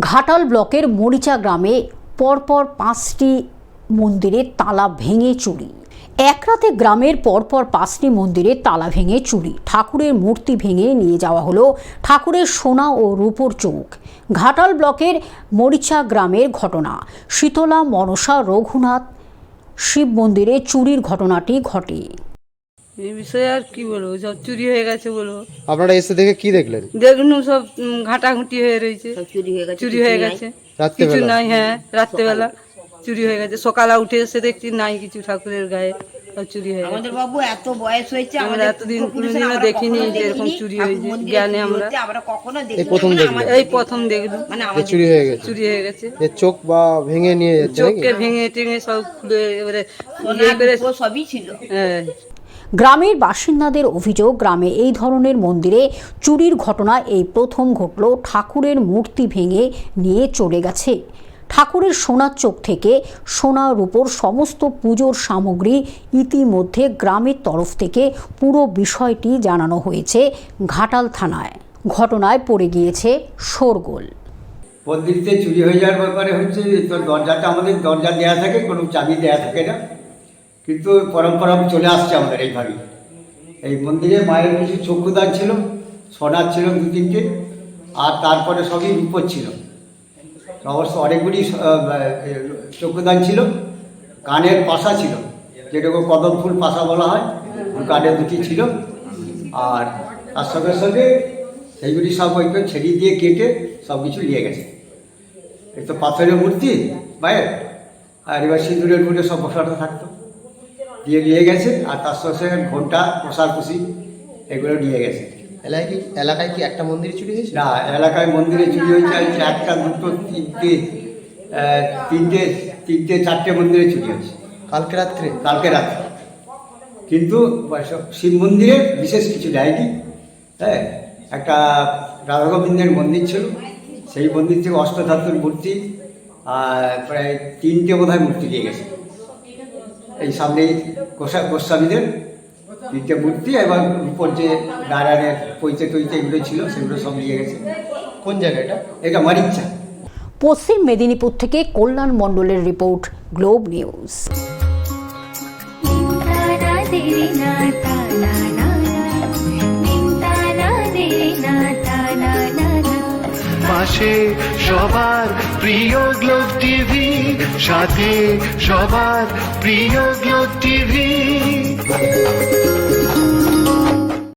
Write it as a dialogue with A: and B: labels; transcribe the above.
A: ঘাটাল ব্লকের মরিচা গ্রামে পরপর 5টি মন্দিরে তালা ভেঙে চুরি। এক রাতে গ্রামের পরপর 5টি মন্দিরে তালা ভেঙে চুরি। ঠাকুরের মূর্তি ভেঙে নিয়ে যাওয়া হলো ঠাকুরের সোনা ও রূপোর চোখ। ঘাটাল ব্লকের মরিচা গ্রামের ঘটনা। শীতলা মনসা রঘুনাথ শিব মন্দিরে চুরির ঘটনাটি ঘটে।
B: এই বিষয়ে আর কি বলবো, সব চুরি হয়ে গেছে বলবো।
C: আপনারা এসে দেখে কি দেখলেন?
B: দেখুন সব ঘাটাঘুটি হয়ে রয়েছে, চুরি হয়ে গেছে। কিছু নাই, হ্যাঁ রাত্রেবেলা চুরি হয়ে গেছে। সকালে উঠে এসে দেখছি নাই কিছু, ঠাকুরের গায়ে সব চুরি হয়ে গেছে।
D: আমাদের বাবু এত বয়স হয়েছে,
B: আমরা এতদিন কোনোদিনও দেখিনি যে এরকম চুরি হয়েছে। জ্ঞানে আমরা
D: কখনো
B: এই প্রথম দেখলাম
C: যে চুরি হয়ে গেছে।
B: চুরি হয়ে গেছে।
C: এর চোখ বা ভেঙে নিয়ে যাচ্ছে নাকি?
B: চোখকে ভেঙে টেঙে সব খুলে এবারে ইয়ে করে
D: সবই ছিল।
B: হ্যাঁ।
A: গ্রামের বাসিন্দাদের অভিযোগ, গ্রামে এই ধরনের মন্দিরে চুরির ঘটনা এই প্রথম ঘটল। ঠাকুরের মূর্তি ভেঙে নিয়ে চলে গেছে। ঠাকুরের সোনার চোখ থেকে সোনা রূপোর সমস্ত পুজোর সামগ্রী ইতিমধ্যে গ্রামের তরফ থেকে পুরো বিষয়টি জানানো হয়েছে ঘাটাল থানায়। ঘটনায় পড়ে গিয়েছে শোরগোল।
E: মন্দিরতে চুরি হয়ে যাওয়ার ব্যাপারে হচ্ছে তো দরজাটা আমাদের দরজা দেওয়া থাকে, কোনো চাবি দেওয়া থাকে না, কিন্তু পরম্পরা চলে আসছে আমাদের এইভাবে। এই মন্দিরে মায়ের কিছু চক্ষুদান ছিল, সোনার ছিল 2-3টে, আর তারপরে সবই রূপোর ছিল। অবশ্য অনেকগুলি চক্ষুদান ছিল। কানের পাশা ছিল, যেটাকে কদম ফুল পাশা বলা হয়, কানের 2টি ছিল। আর তার সঙ্গে সঙ্গে সেইগুলি সব ওইখানে ছেড়ি দিয়ে কেটে সব কিছু নিয়ে গেছে। এই তো পাথরের মূর্তি মায়ের, আর এবার সিঁদুরের মধ্যে সব বসাটা থাকতো, দিয়ে নিয়ে গেছে। আর তার সঙ্গে সঙ্গে ঘন্টা, প্রসাদ কুশি এগুলো নিয়ে গেছে।
C: এলাকায় কি একটা মন্দির চুরি হয়েছে?
E: না, এলাকায় মন্দিরে চুরি হয়েছে 1টা 2টো 3টে 4টে মন্দিরে চুরি হয়েছে
C: কালকে রাত্রে।
E: কিন্তু শিব মন্দিরে বিশেষ কিছু দেয়নি। হ্যাঁ, একটা রাধা গোবিন্দের মন্দির ছিল, সেই মন্দির থেকে অষ্টধাতুর মূর্তি প্রায় 3টে বোধহয় মূর্তি নিয়ে গেছে। এই সামনেই গোস্বামীদের 3টে মূর্তি এবং উপর যে নারায়ণের পৈতে এগুলো ছিল সেগুলো সব নিয়ে গেছে।
C: কোন জায়গাটা?
E: এটা মারিচ্ছা।
A: পশ্চিম মেদিনীপুর থেকে কল্যাণ মণ্ডলের রিপোর্ট, গ্লোব নিউজ।
F: পাশে সবার প্রিয় গ্লোব টিভি, সাথে সবার প্রিয় গ্লোব টিভি।